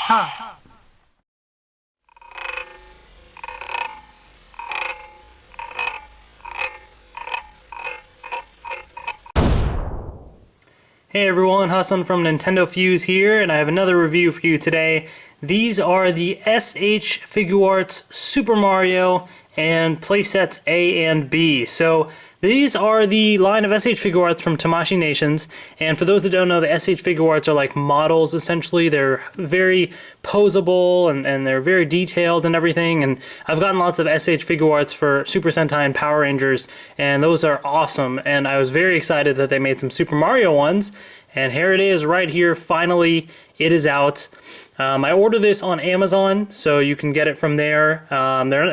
Ha! Hey everyone, Hassan from NintendoFuse here, and I have another review for you today. These are the SH FiguArts Super Mario and Playsets A and B. So these are the line of SH FiguArts from Tamashii Nations, and for those that don't know, the SH FiguArts are like models essentially. They're very posable and they're very detailed and everything, and I've gotten lots of SH FiguArts for Super Sentai and Power Rangers, and those are awesome, and I was very excited that they made some Super Mario ones, and here it is right here. Finally, it is out. I ordered this on Amazon, so you can get it from there.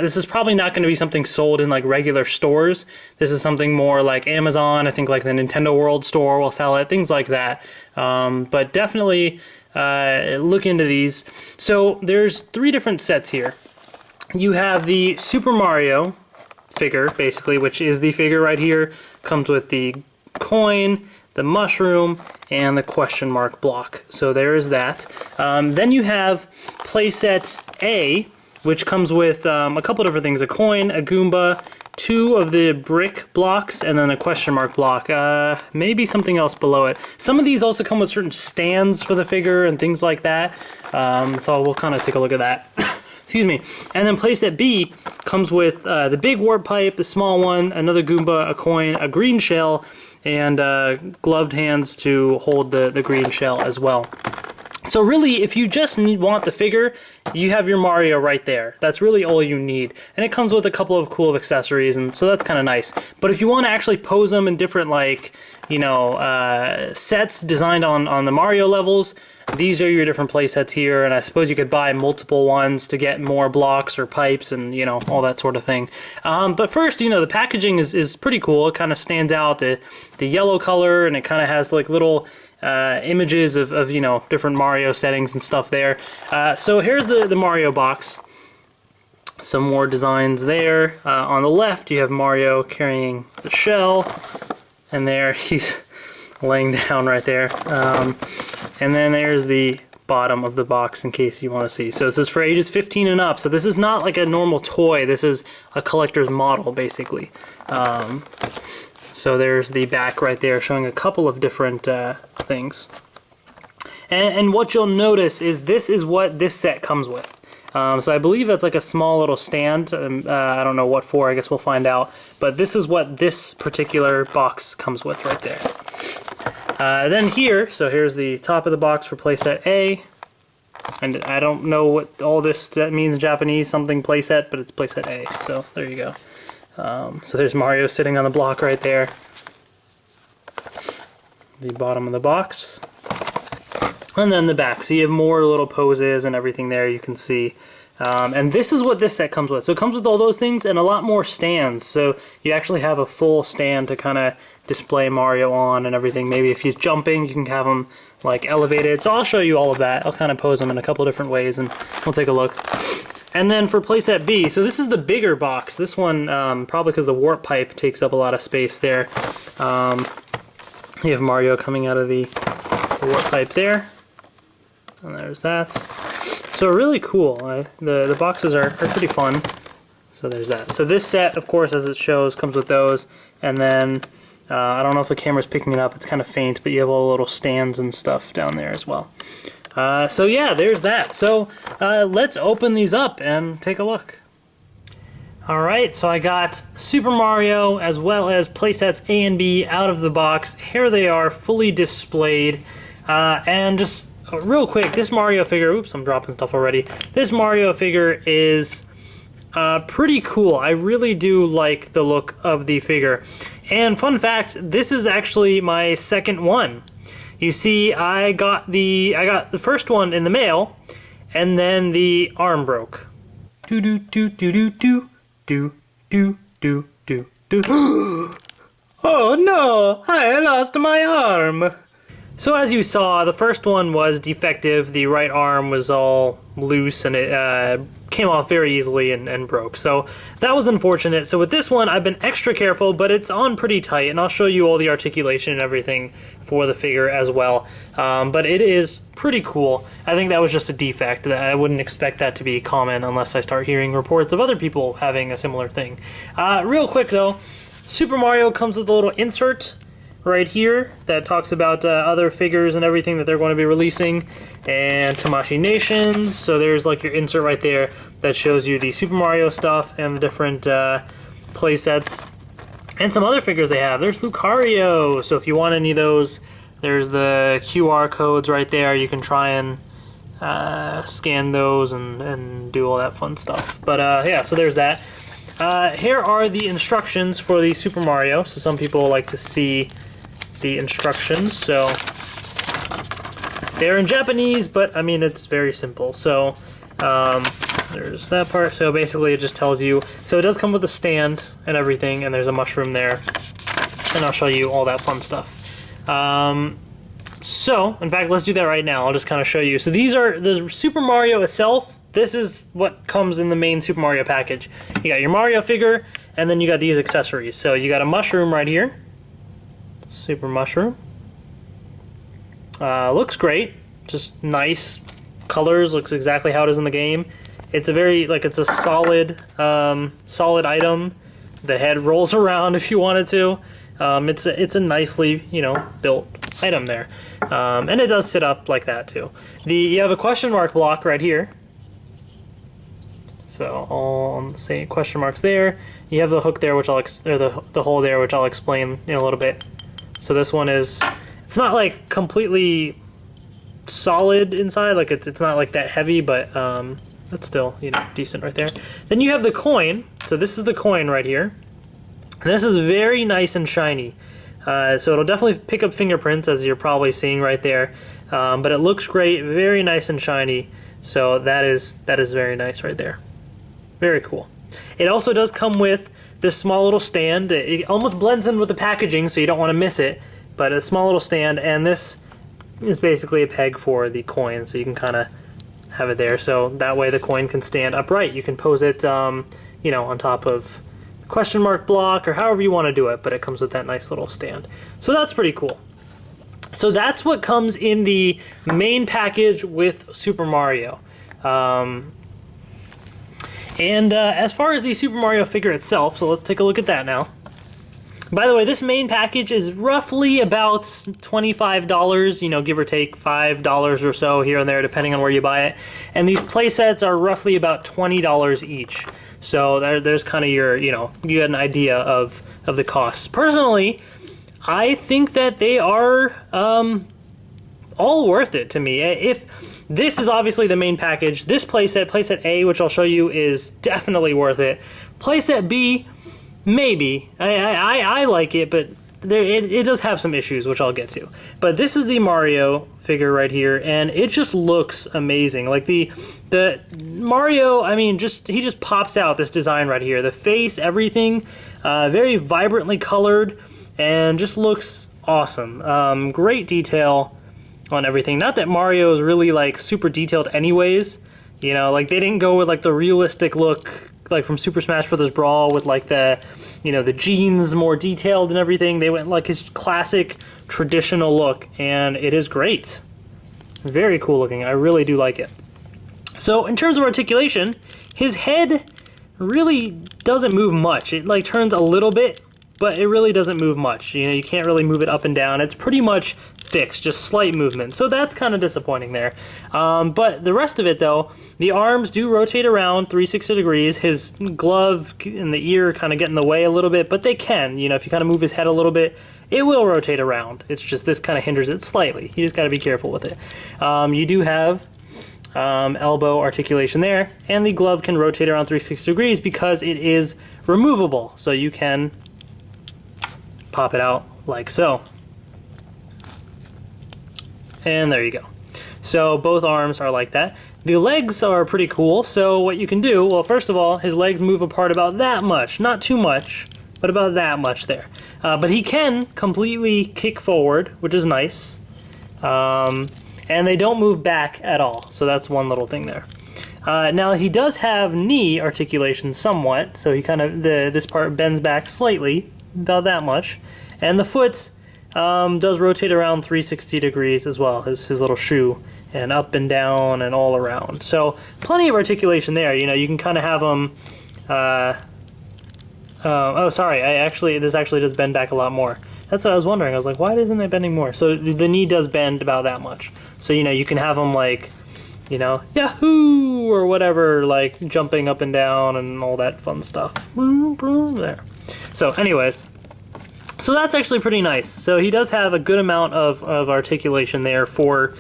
This is probably not going to be something sold in like regular stores. This is something more like Amazon. I think like the Nintendo World Store will sell it, things like that. But definitely look into these. So there's 3 different sets here. You have the Super Mario figure, basically, which is the figure right here. Comes with the coin, the mushroom, and the question mark block. So there is that. Then you have Playset A, which comes with a couple different things: a coin, a Goomba, 2 of the brick blocks, and then a question mark block. Maybe something else below it. Some of these also come with certain stands for the figure and things like that. So we'll kind of take a look at that. Excuse me. And then Playset B comes with the big warp pipe, the small one, another Goomba, a coin, a green shell, and gloved hands to hold the green shell as well. So really, if you just want the figure, you have your Mario right there. That's really all you need. And it comes with a couple of cool accessories, and so that's kind of nice. But if you want to actually pose them in different, like, you know, sets designed on the Mario levels, these are your different play sets here, and I suppose you could buy multiple ones to get more blocks or pipes and, you know, all that sort of thing. But first, you know, the packaging is pretty cool. It kind of stands out, the yellow color, and it kind of has like little images of, you know, different Mario settings and stuff there. So here's the Mario box. Some more designs there. On the left, you have Mario carrying the shell, and there he's laying down right there. And then there's the bottom of the box in case you want to see. So this is for ages 15 and up. So this is not like a normal toy. This is a collector's model, basically. So there's the back right there showing a couple of different things. And what you'll notice is this is what this set comes with. So I believe that's like a small little stand. I don't know what for. I guess we'll find out. But this is what this particular box comes with right there. Then here, so here's the top of the box for Playset A. And I don't know what all this means in Japanese, something playset, but it's Playset A. So there you go. So there's Mario sitting on the block right there. The bottom of the box. And then the back. So you have more little poses and everything there you can see. And this is what this set comes with. So it comes with all those things and a lot more stands. So you actually have a full stand to kind of display Mario on and everything. Maybe if he's jumping, you can have him like elevated. So I'll show you all of that. I'll kind of pose them in a couple different ways and we'll take a look. And then for Playset B, so this is the bigger box. This one, probably because the warp pipe takes up a lot of space there. You have Mario coming out of the warp pipe there. And there's that. So really cool. The boxes are pretty fun. So there's that. So this set, of course, as it shows, comes with those. And then, I don't know if the camera's picking it up. It's kind of faint, but you have all the little stands and stuff down there as well. So yeah, there's that. So let's open these up and take a look. Alright, so I got Super Mario as well as Playsets A and B out of the box. Here they are, fully displayed. And just real quick, this Mario figure, oops, I'm dropping stuff already. This Mario figure is pretty cool. I really do like the look of the figure. And fun fact, this is actually my second one. You see, I got the first one in the mail, and then the arm broke. Do do do do do do do do do do do. Oh no! I lost my arm. So as you saw, the first one was defective. The right arm was all loose and it came off very easily and broke. So that was unfortunate. So with this one, I've been extra careful, but it's on pretty tight, and I'll show you all the articulation and everything for the figure as well. But it is pretty cool. I think that was just a defect. I wouldn't expect that to be common unless I start hearing reports of other people having a similar thing. Real quick though, Super Mario comes with a little insert right here that talks about other figures and everything that they're going to be releasing, and Tamashii Nations. So there's like your insert right there that shows you the Super Mario stuff and the different play sets and some other figures they have. There's Lucario, so if you want any of those, there's the QR codes right there. You can try and scan those and do all that fun stuff. But yeah, so there's that. Here are the instructions for the Super Mario. So some people like to see the instructions. So they're in Japanese, but I mean it's very simple. So there's that part. So basically it just tells you. So it does come with a stand and everything, and there's a mushroom there, and I'll show you all that fun stuff. So in fact, let's do that right now. I'll just kind of show you. So these are the Super Mario itself. This is what comes in the main Super Mario package. You got your Mario figure, and then you got these accessories. So you got a mushroom right here. Super Mushroom. Looks great. Just nice colors. Looks exactly how it is in the game. It's a very, like, it's a solid, solid item. The head rolls around if you wanted to. It's a nicely, you know, built item there. And it does sit up like that too. You have a question mark block right here. So all on the same question marks there. You have the hook there, which the hole there, which I'll explain in a little bit. So this one is, it's not like completely solid inside, like it's not like that heavy, but it's still, you know, decent right there. Then you have the coin. So this is the coin right here. And this is very nice and shiny. So it'll definitely pick up fingerprints, as you're probably seeing right there. But it looks great, very nice and shiny. So that is very nice right there. Very cool. It also does come with this small little stand. It almost blends in with the packaging, so you don't want to miss it. But a small little stand, and this is basically a peg for the coin, so you can kind of have it there. So that way the coin can stand upright. You can pose it, you know, on top of the question mark block or however you want to do it. But it comes with that nice little stand. So that's pretty cool. So that's what comes in the main package with Super Mario. As far as the Super Mario figure itself, so let's take a look at that now. By the way, this main package is roughly about $25, you know, give or take $5 or so here and there, depending on where you buy it. And these play sets are roughly about $20 each. So there's kind of your, you know, you get an idea of the costs. Personally, I think that they are all worth it to me. If this is obviously the main package, this playset, Playset A, which I'll show you, is definitely worth it. Playset B, maybe. I like it, but it does have some issues, which I'll get to. But this is the Mario figure right here, and it just looks amazing. Like the Mario, I mean, he just pops out, this design right here. The face, everything, very vibrantly colored, and just looks awesome. Great detail on everything. Not that Mario is really like super detailed anyways, you know, like they didn't go with like the realistic look like from Super Smash Bros. Brawl with like the, you know, the jeans more detailed and everything. They went like his classic traditional look, and it is great. Very cool looking. I really do like it. So in terms of articulation, his head really doesn't move much. It like turns a little bit, but it really doesn't move much. You know, you can't really move it up and down. It's pretty much fixed, just slight movement. So that's kind of disappointing there. But the rest of it though, the arms do rotate around 360 degrees. His glove and the ear kind of get in the way a little bit, but they can. You know, if you kind of move his head a little bit, it will rotate around. It's just this kind of hinders it slightly. You just got to be careful with it. You do have elbow articulation there, and the glove can rotate around 360 degrees because it is removable. So you can pop it out like so. And there you go. So both arms are like that. The legs are pretty cool. So what you can do, well, first of all, his legs move apart about that much. Not too much, but about that much there. But he can completely kick forward, which is nice. And they don't move back at all, so that's one little thing there. Now he does have knee articulation somewhat, so he kind of this part bends back slightly, about that much, and the foot does rotate around 360 degrees as well, his little shoe, and up and down and all around. So plenty of articulation there. You know, you can kind of have them. Oh, sorry. This actually does bend back a lot more. That's what I was wondering. I was like, why isn't it bending more? So the knee does bend about that much. So you know, you can have them like, you know, Yahoo or whatever, like jumping up and down and all that fun stuff. There. So, anyways. So that's actually pretty nice. So he does have a good amount of articulation there for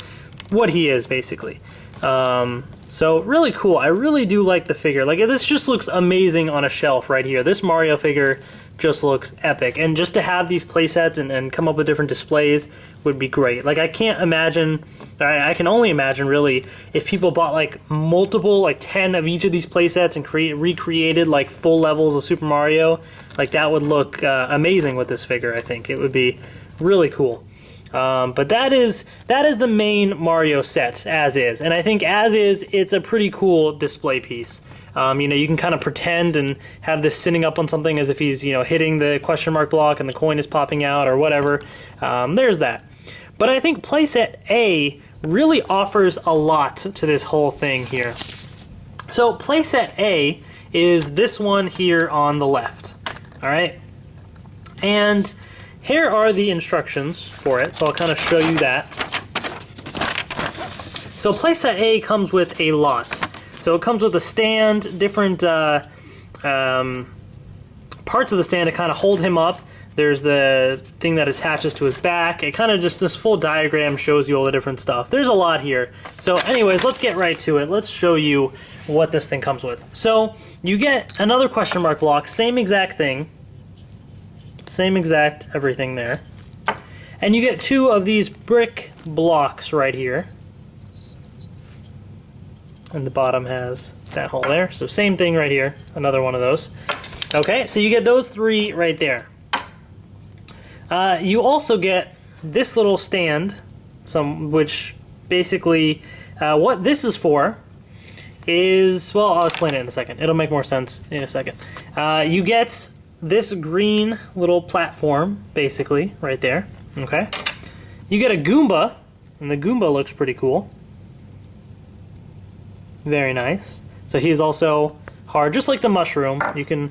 what he is, basically. So really cool. I really do like the figure. Like, this just looks amazing on a shelf right here. This Mario figure just looks epic. And just to have these playsets and come up with different displays would be great. Like, I can't imagine, I can only imagine really, if people bought like multiple, like 10 of each of these playsets and recreated like full levels of Super Mario. Like, that would look amazing with this figure, I think. It would be really cool. But that is the main Mario set, as is. And I think as is, it's a pretty cool display piece. You know, you can kind of pretend and have this sitting up on something as if he's, you know, hitting the question mark block and the coin is popping out or whatever. There's that. But I think Playset A really offers a lot to this whole thing here. So Playset A is this one here on the left. All right? And here are the instructions for it, so I'll kind of show you that. So Playset A comes with a lot. So it comes with a stand, different parts of the stand to kind of hold him up. There's the thing that attaches to his back. It kind of just, this full diagram shows you all the different stuff. There's a lot here. So anyways, let's get right to it. Let's show you what this thing comes with. So you get another question mark block, same exact thing. Same exact everything there. And you get two of these brick blocks right here. And the bottom has that hole there. So same thing right here, another one of those. Okay, so you get those three right there. You also get this little stand, which basically, what this is for is, well, I'll explain it in a second. It'll make more sense in a second. You get this green little platform, basically, right there, okay? You get a Goomba, and the Goomba looks pretty cool. Very nice. So he's also hard, just like the mushroom. You can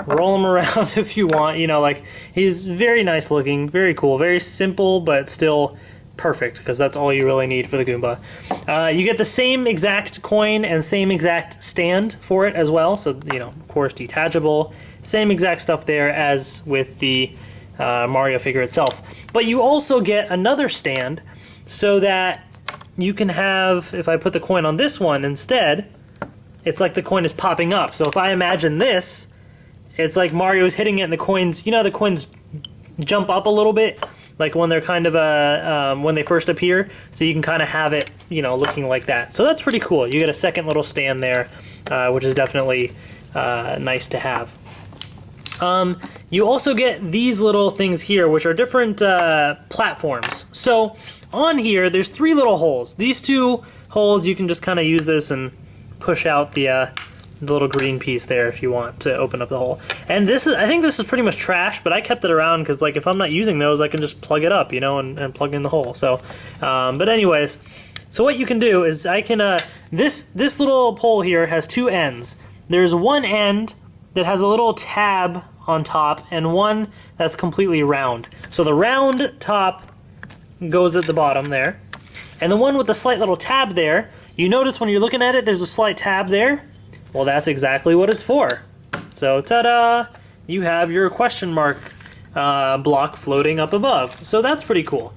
roll him around if you want, you know, like, he's very nice looking, very cool, very simple, but still perfect, because that's all you really need for the Goomba. You get the same exact coin and same exact stand for it as well, so, you know, of course, detachable. Same exact stuff there as with the Mario figure itself. But you also get another stand so that you can have, if I put the coin on this one instead, it's like the coin is popping up. So if I imagine this, it's like Mario's hitting it and the coins, you know, the coins jump up a little bit, like when they're kind of, when they first appear. So you can kind of have it, you know, looking like that. So that's pretty cool. You get a second little stand there, which is definitely nice to have. You also get these little things here, which are different platforms. So on here, there's three little holes. These two holes, you can just kind of use this and push out the little green piece there if you want to open up the hole. And this is, I think this is pretty much trash, but I kept it around because, like, if I'm not using those, I can just plug it up, you know, and plug in the hole. So, but anyways, so what you can do is I can, this little pole here has two ends. There's one end that has a little tab on top and one that's completely round. So the round top goes at the bottom there, and the one with the slight little tab there, you notice when you're looking at it, there's a slight tab there. Well, that's exactly what it's for. So ta-da! You have your question mark block floating up above. So that's pretty cool.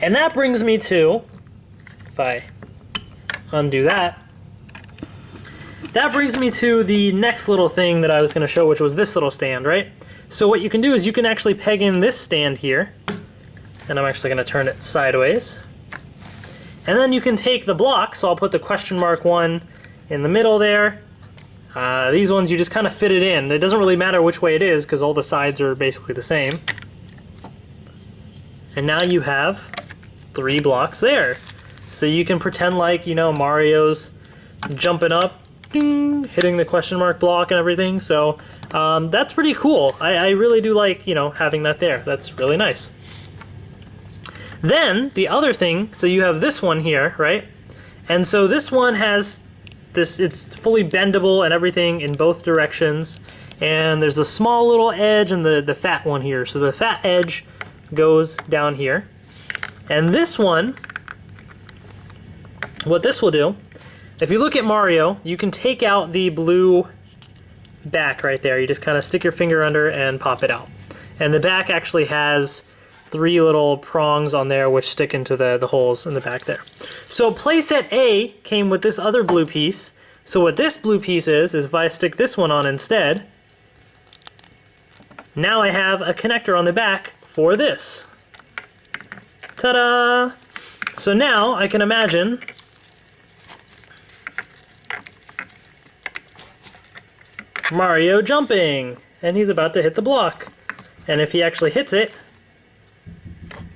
And that brings me to, if I undo that, that brings me to the next little thing that I was going to show, which was this little stand, right? So what you can do is you can actually peg in this stand here, and I'm actually going to turn it sideways. And then you can take the block, so I'll put the question mark one in the middle there. These ones, you just kind of fit it in. It doesn't really matter which way it is, because all the sides are basically the same. And now you have 3 blocks there. So you can pretend like, you know, Mario's jumping up, ding, hitting the question mark block and everything. So that's pretty cool. I really do like, you know, having that there. That's really nice. Then the other thing, so you have this one here, right? And so this one has this, it's fully bendable and everything in both directions. And there's a small little edge and the fat one here. So the fat edge goes down here. And this one, what this will do, if you look at Mario, you can take out the blue back right there. You just kind of stick your finger under and pop it out. And the back actually has 3 little prongs on there which stick into the holes in the back there. So Playset A came with this other blue piece. So what this blue piece is if I stick this one on instead, now I have a connector on the back for this. Ta-da! So now I can imagine Mario jumping, and he's about to hit the block. And if he actually hits it,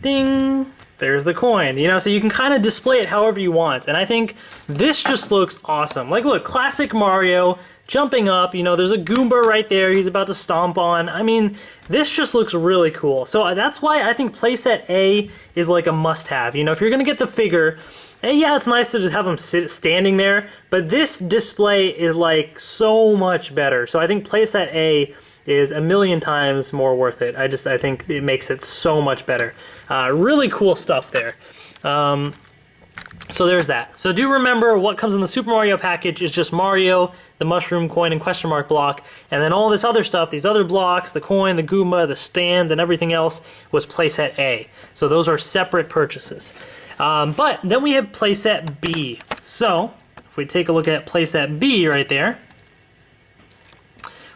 ding, there's the coin. You know, so you can kind of display it however you want. And I think this just looks awesome. Like, look, classic Mario jumping up. You know, there's a Goomba right there he's about to stomp on. I mean, this just looks really cool. So that's why I think Playset A is like a must-have. You know, if you're going to get the figure, and yeah, it's nice to just have them standing there, but this display is like so much better. So I think Playset A is a million times more worth it. I think it makes it so much better. Really cool stuff there. So there's that. So do remember what comes in the Super Mario package is just Mario, the mushroom, coin, and question mark block, and then all this other stuff, these other blocks, the coin, the Goomba, the stand, and everything else was Playset A. So those are separate purchases. But then we have Playset B. So if we take a look at Playset B right there,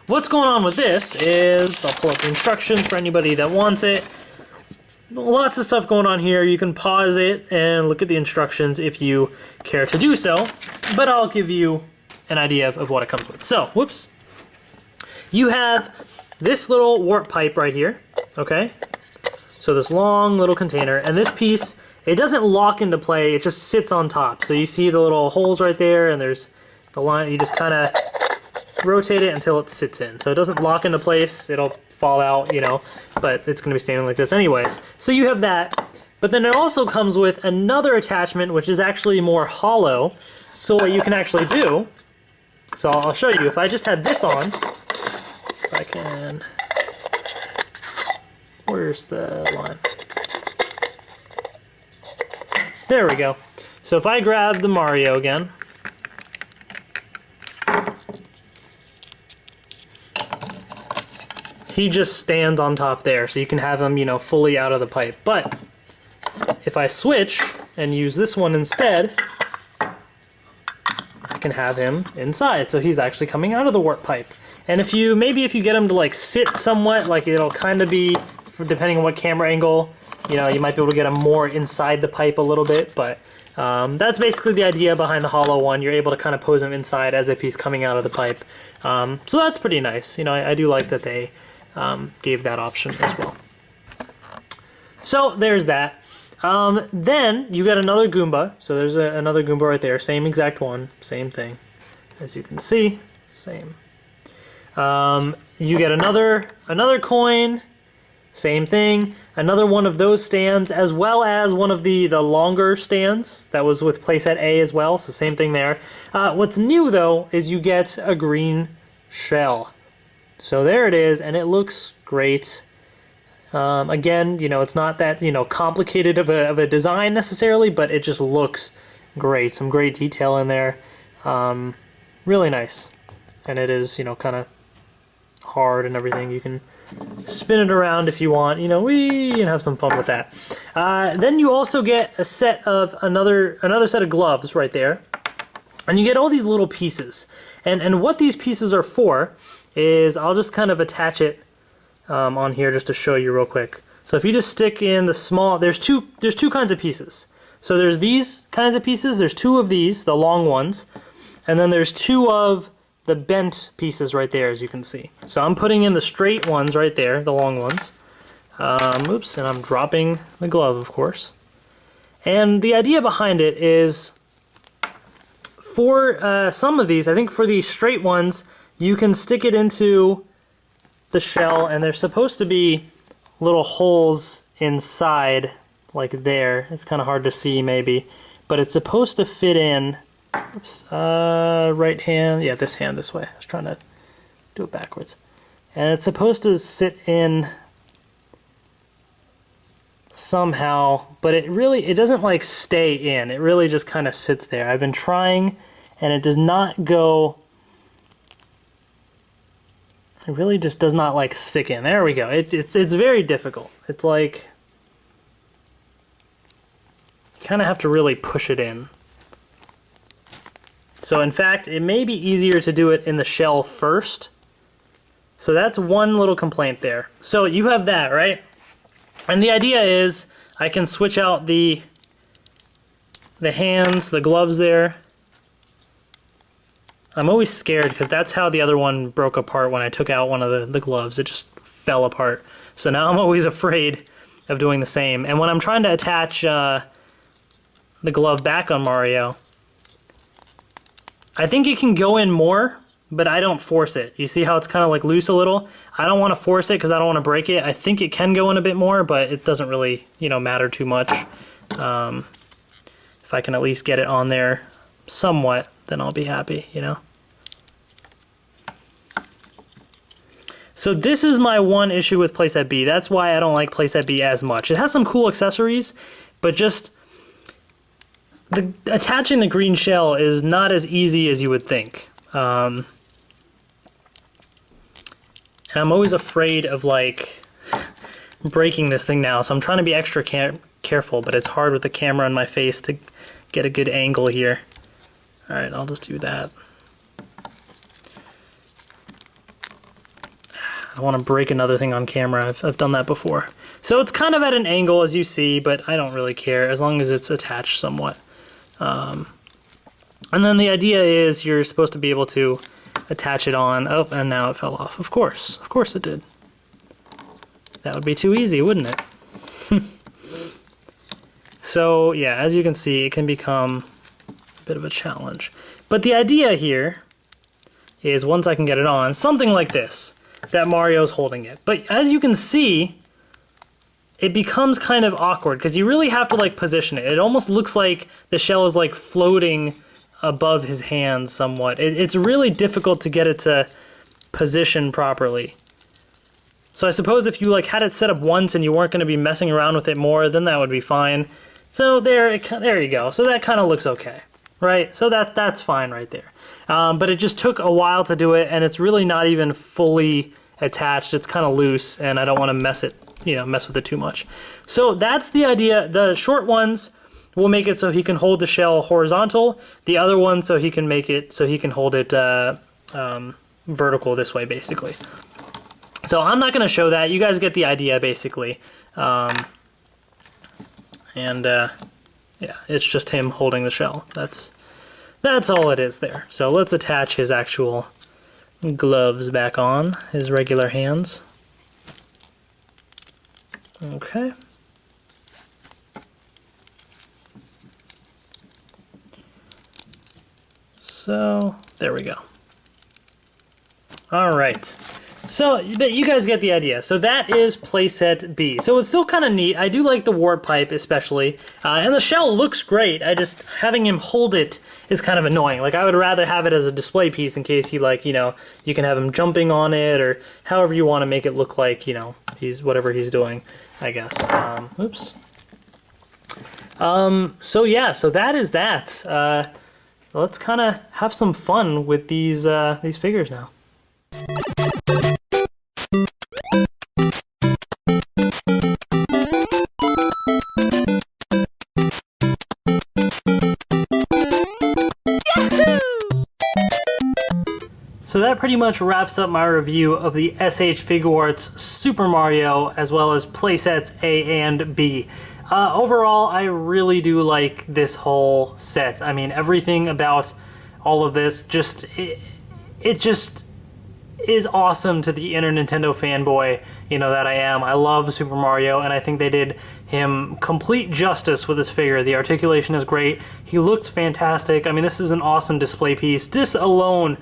what's going on with this is, I'll pull up the instructions for anybody that wants it. Lots of stuff going on here. You can pause it and look at the instructions if you care to do so, but I'll give you an idea of what it comes with. So, whoops. You have this little warp pipe right here, okay? So this long little container, and this piece, it doesn't lock into play, it just sits on top. So you see the little holes right there, and there's the line, you just kind of rotate it until it sits in. So it doesn't lock into place, it'll fall out, you know, but it's going to be standing like this anyways. So you have that, but then it also comes with another attachment which is actually more hollow. So what you can actually do, so I'll show you, if I just had this on, if I can, where's the line? There we go. So if I grab the Mario again, he just stands on top there, so you can have him, you know, fully out of the pipe. But if I switch and use this one instead, I can have him inside, so he's actually coming out of the warp pipe. And if you, maybe if you get him to like sit somewhat, like it'll kind of be, depending on what camera angle, you know, you might be able to get him more inside the pipe a little bit, but that's basically the idea behind the hollow one. You're able to kind of pose him inside as if he's coming out of the pipe. So that's pretty nice. You know, I do like that they gave that option as well. So there's that. Then you got another Goomba. So there's another Goomba right there. Same exact one. Same thing. As you can see. Same. You get another coin. Same thing. Another one of those stands, as well as one of the longer stands that was with Playset A as well. So same thing there. What's new though is you get a green shell. So there it is, and it looks great. Again, you know, it's not that, you know, complicated of a design necessarily, but it just looks great. Some great detail in there. Really nice. And it is, you know, kind of hard and everything. You can spin it around if you want, you know, and have some fun with that. Then you also get a set of another set of gloves right there. And you get all these little pieces. And what these pieces are for is, I'll just kind of attach it on here just to show you real quick. So if you just stick in the small, there's two kinds of pieces. So there's these kinds of pieces, there's 2 of these, the long ones, and then there's 2 of the bent pieces right there, as you can see. So I'm putting in the straight ones right there, the long ones. Oops, and I'm dropping the glove, of course. And the idea behind it is, for some of these, I think for the straight ones, you can stick it into the shell, and there's supposed to be little holes inside, like there. It's kind of hard to see maybe, but it's supposed to fit in. Oops, right hand, yeah, this hand this way. I was trying to do it backwards. And it's supposed to sit in somehow, but it doesn't like stay in. It really just kind of sits there. I've been trying, and it does not go. It really just does not like stick in. There we go. It's very difficult. It's like you kind of have to really push it in. So in fact, it may be easier to do it in the shell first. So that's one little complaint there. So you have that, right? And the idea is I can switch out the hands, the gloves there. I'm always scared because that's how the other one broke apart when I took out one of the gloves. It just fell apart. So now I'm always afraid of doing the same. And when I'm trying to attach the glove back on Mario, I think it can go in more, but I don't force it. You see how it's kind of like loose a little? I don't want to force it because I don't want to break it. I think it can go in a bit more, but it doesn't really, matter too much. If I can at least get it on there somewhat, then I'll be happy, So this is my one issue with Playset B. That's why I don't like Playset B as much. It has some cool accessories, but just attaching the green shell is not as easy as you would think. And I'm always afraid of like breaking this thing now, so I'm trying to be extra careful, but it's hard with the camera in my face to get a good angle here. Alright, I'll just do that. I don't want to break another thing on camera. I've done that before. So it's kind of at an angle as you see, but I don't really care as long as it's attached somewhat. And then the idea is you're supposed to be able to attach it on. Oh, and now it fell off. Of course it did. That would be too easy, wouldn't it? So yeah, as you can see, it can become a bit of a challenge. But the idea here is once I can get it on, something like this, that Mario's holding it. But as you can see, it becomes kind of awkward because you really have to like position it. It almost looks like the shell is like floating above his hands somewhat. It's really difficult to get it to position properly. So I suppose if you like had it set up once and you weren't going to be messing around with it more, then that would be fine. So there you go. So that kind of looks okay, right? So that's fine right there. But it just took a while to do it, and it's really not even fully attached. It's kind of loose, and I don't want to mess with it too much. So that's the idea. The short ones will make it so he can hold the shell horizontal. The other one so he can make it so he can hold it vertical this way, basically. So I'm not going to show that. You guys get the idea, basically. Yeah, it's just him holding the shell. That's all it is there. So let's attach his actual gloves back on, his regular hands. Okay. So there we go. All right. So, but you guys get the idea. So that is Playset B. So it's still kind of neat. I do like the warp pipe especially. And the shell looks great. Having him hold it is kind of annoying. Like I would rather have it as a display piece in case he you can have him jumping on it or however you want to make it look like, he's whatever he's doing, I guess. Oops. So yeah, so that is that. Let's kind of have some fun with these figures now. So that pretty much wraps up my review of the SH FiguArts Super Mario as well as Playsets A and B. Overall, I really do like this whole set. I mean, everything about all of this it just is awesome to the inner Nintendo fanboy, that I am. I love Super Mario, and I think they did him complete justice with this figure. The articulation is great. He looked fantastic. I mean, this is an awesome display piece. This alone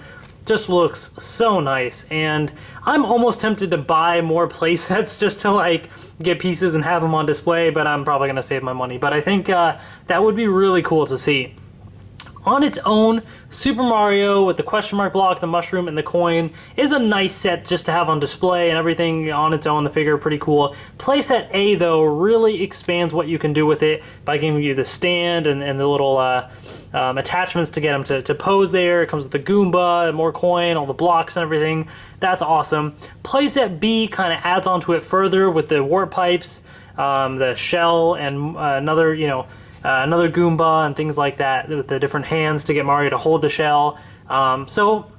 just looks so nice, and I'm almost tempted to buy more playsets just to like get pieces and have them on display, but I'm probably going to save my money. But I think that would be really cool to see. On its own, Super Mario with the question mark block, the mushroom, and the coin is a nice set just to have on display, and everything on its own, the figure, pretty cool. Playset A, though, really expands what you can do with it by giving you the stand and the little attachments to get him to pose there. It comes with the Goomba, more coin, all the blocks and everything. That's awesome. Playset B kind of adds onto it further with the warp pipes, the shell, and another Goomba and things like that with the different hands to get Mario to hold the shell. So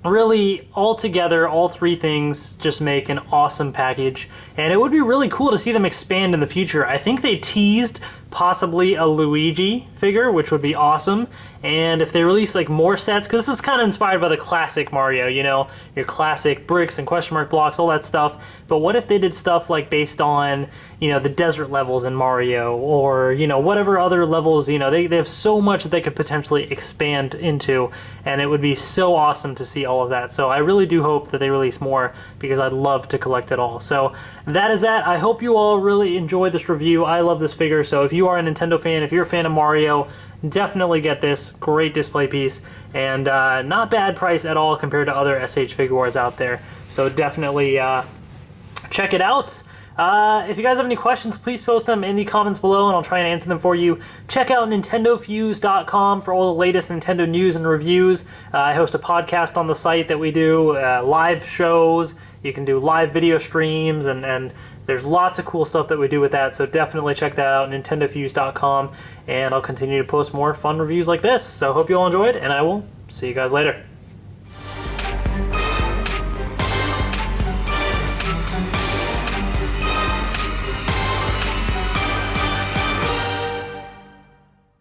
really, all together, all three things just make an awesome package, and it would be really cool to see them expand in the future. I think they teased possibly a Luigi figure, which would be awesome. And if they release like more sets, because this is kind of inspired by the classic Mario, you know, your classic bricks and question mark blocks, all that stuff. But what if they did stuff like based on, you know, the desert levels in Mario, or, you know, whatever other levels, you know, they have so much that they could potentially expand into, and it would be so awesome to see all of that. So I really do hope that they release more, because I'd love to collect it all. So that is that. I hope you all really enjoyed this review. I love this figure, so if you are a Nintendo fan, if you're a fan of Mario, definitely get this. Great display piece, and not bad price at all compared to other SH FiguArts out there. So definitely check it out. If you guys have any questions, please post them in the comments below, and I'll try and answer them for you. Check out NintendoFuse.com for all the latest Nintendo news and reviews. I host a podcast on the site that we do, live shows. You can do live video streams, and there's lots of cool stuff that we do with that, so definitely check that out, NintendoFuse.com, and I'll continue to post more fun reviews like this. So hope you all enjoyed, and I will see you guys later.